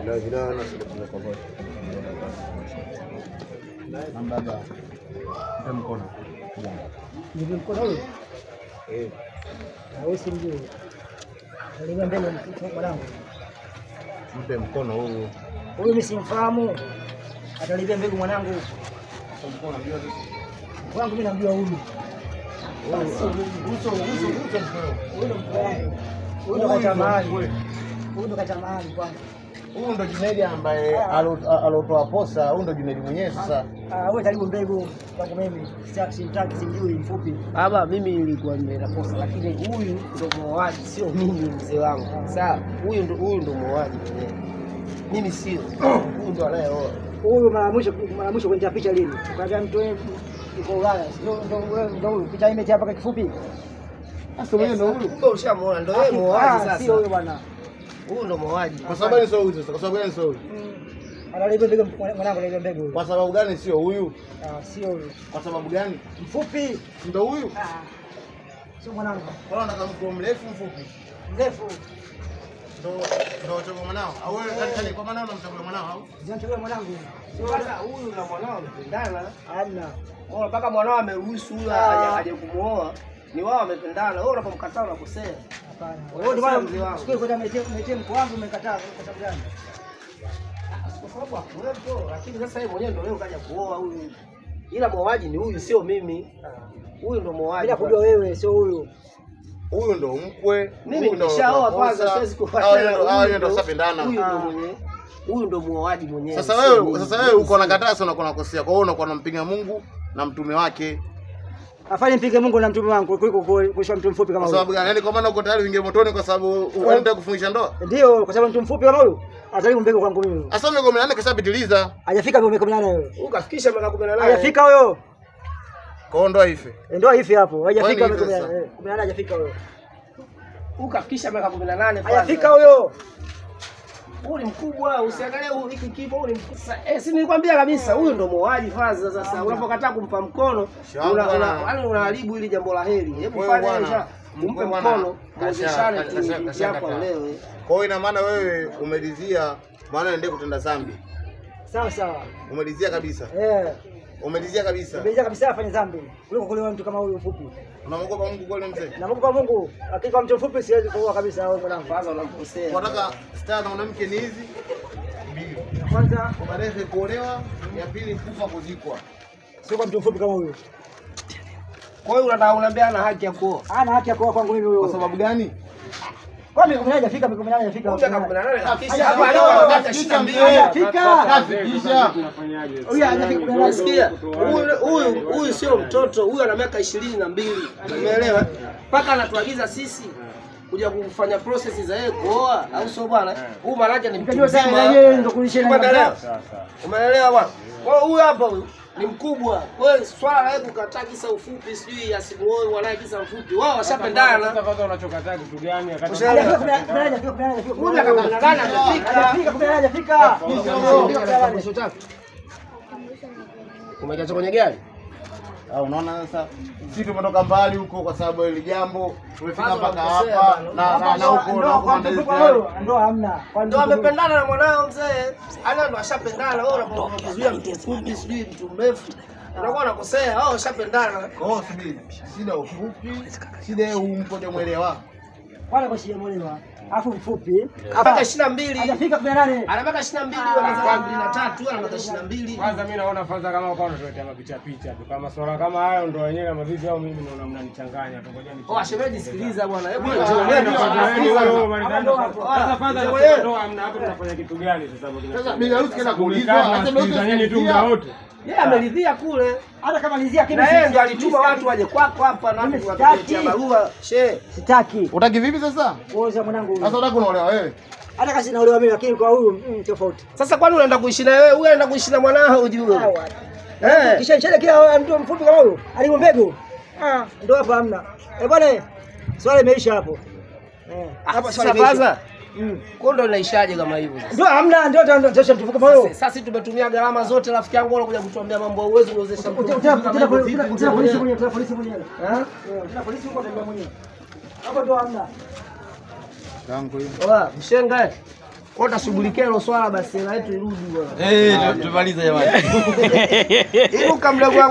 Ndio vijana sio kwa wote. Baba. Ndio mkono. Ndio mkono huyo. Wewe si mjui. Ndio mbele mwanangu. Mpe mkono huu. Huyu mimi simfahamu. Atalibia mbegu mwanangu. Mkono unajua sisi. Wangu mimi namjua huyu. Huyu ndo kacha mahali. Huyu ndo kacha mahali kwanza. Huyu ndo Junaidi ambaye alotoa posa, huyu ndo Junaidi mwenyewe sasa. Wewe karibu mbegu kwangu mimi. Simtaki simjui mfupi. Baba mimi nilikuwa nimeenda posa lakini huyu ndo muoaji sio mimi mzee wangu. Sawa? Huyu ndo muoaji mwenyewe. Mimi sio. Huyu ndo anayeoa. Huyu mara mwisho kwenye picha lini? Kaja mtu wewe uko Ulaya. Ndio huyu picha imeti hapa kwa kifupi. Sasa wewe ndo huyu. Kumbe ushamuona ndo wewe muoaji sasa. Sio huyo bwana. Huyu ndo muoaji. Kwa sababu gani sio huyu sasa? Kwa sababu gani sio huyu? Analibia mbegu mwanangu analibia mbegu. Kwa sababu gani sio huyu? Sio huyo. Kwa sababu gani? Mfupi. Ndio huyu? Sio mwanangu. Kwa nini unataka mtu mrefu mfupi? Mrefu. Ndio chagua mwanao. Au wewe kani kwa maana unamchagua mwanao au? Zinachagua mwanangu. Sio sasa huyu na mwanao wamependana. Hamna. Mbona mpaka mwanao ameruhusu huyu aje kumuoa? Ni wao wamependana. Wewe unapomkataa unakosea. Hapana. Wewe ndio maana siku kwenda metie mko wangu umekataa kwa sababu gani? Kwa sababu hakuwepo, lakini sasa yeye mwenyewe ndio leo kaja kuoa huyu. Ila muoaji ni huyu sio mimi. Huyu ndio muoaji. Bila kujua wewe sio huyu. Huyu ndo mkwe. Mimi nimeshaoa kwanza siwezi kufuata. Hao ndo sapendana. Huyu ndo mwenyewe. Huyu ndo muoaji mwenyewe. Sasa wewe uko na kataa sana uko nakosea. Kwa hiyo unakuwa unampinga Mungu na mtume wake. Afanye mpige Mungu na mtume wangu kuliko kuisha mtu mfupi kama huyu. Kwa sababu gani? Yaani kwa maana uko tayari uingie motoni kwa sababu unataka kufungisha ndoa? Ndio, kwa sababu mtu mfupi kama huyu atalimu mbegu kwangu mimi. Asa miaka 18 kashapitiliza. Hajafika miaka 18 wewe. Ukafikisha miaka 18. Hajafika huyo. Kwa ndoa ife. Ndoa hivi hapo. Hajafika miaka 18 hajafika huyo. Ukafikisha miaka 18 kwanza. Hajafika huyo. Huyu ni mkubwa, usiangalie huyu hiki kipo, huyu ni mkubwa. Si nilikwambia kabisa, huyu ndo muoaji faza sasa. Unapokataa kumpa mkono, unaharibu ili jambo la heri. Hebu fanya umpe mkono, muwezeshane kiapo leo. Kwa hiyo ina maana wewe umelizia maana ende kutenda dhambi. Sawa sawa. Umelizia kabisa. Umelizia kabisa. Umelizia kabisa afanye dhambi. Kuliko kulewa mtu kama huyu mfupi. Unamwogopa Mungu kweli mzee? Namuogopa Mungu. Lakini kwa mtu mfupi siwezi kuoa kabisa wewe mwanangu. Kwanza unakosea. Unataka staa na mwanamke ni hizi? Mbili. Kwanza baadaye kuolewa, ya pili kufa kuzikwa. Sio kwa mtu mfupi kama huyo. Kwa hiyo unaniambia ana haki ya kuoa? Ana haki ya kuoa kwangu mimi huyo. Kwa sababu gani? Kwa miaka 18 hajafika, miaka 18 hajafika. Miaka 18 hafika. Hapa leo wakati 22 hajafika. Kafikisha. Huyu hajafika. Unasikia? Huyu sio mtoto, huyu ana miaka 22. Umeelewa? Mpaka anatuagiza sisi kuja kufanya process za yeye kuoa au sio bwana? Huyu maraja ni mtu mzima. Yeye ndio kulisha na. Umeelewa bwana? Kwa huyu hapa huyu ni mkubwa. Wewe swala la kukataa kisa ufupi sijui asimuoe wanaye kisa ufupi. Wao washapendana. Sasa kwanza unachokataa kitu gani? Akati hajafika. Umejaza kwenye gari? Unaona sasa sisi tumetoka mbali huko kwa sababu ile jambo tumefika mpaka hapa na huko ndo hamna. Ndio amependana na mwanao mzee. Ana ndo ashapendana. Wewe unapozuia mtu mfupi sijui mtu mrefu. Unakuwa unakosea. Wao washapendana. Oh, subiri. Shida ufupi. Shida umpoje mwelewa. Wala kwa shida mwelewa. Afu mfupi. Mpaka 22. Hajafika 18. Ana mpaka 22 wala 23 ana mpaka 22. Kwanza mimi naona kwanza kama uko unatuletea mapicha tu. Kama swala kama hayo ndo wenyewe kama vipi au mimi naona mnanichanganya tu. Ngoja Oh, shemeji sikiliza bwana. Hebu sasa kwanza ndio amna hapo tunafanya kitu gani sasa hapo kina. Sasa bibi harusi kenda kuulizwa, sasa nini tu muda wote. Yeye ameridhia kule. Hata kama alizia na yeye ndo alituma watu waje kwako hapa na kuwapatia barua. Sitaki. Utaki vipi sasa? Kuoza mwanangu. Sasa unataka unaolewa wewe? Hata kasi naolewa mimi lakini kwa huyu tofauti. Sasa kwani unaenda kuishi na wewe? Huyu anaenda kuishi na mwanao ujue. Kisha nchele kila mtu mfupi kama huyu. Alimo mbegu. Ndio hapa hamna. Bwana swali imeisha hapo. Hapa swali imeisha. Kwa ndo inaishaje kama hivyo sasa? Ndio hamna ndio tutawezesha mtu kama huyo. Sasa sisi tumetumia gharama zote rafiki yangu anakuja kutuambia mambo ya uwezo kuwezesha mtu. Tuna polisi mwenyewe. Tuna polisi huko mwenyewe. Hapo ndio hamna. Tangu hiyo. Oa, mshenga. Kwa utashughulikia hilo swala basi na yetu irudi bwana. Tumalize jamani. Inuka mdogo wangu.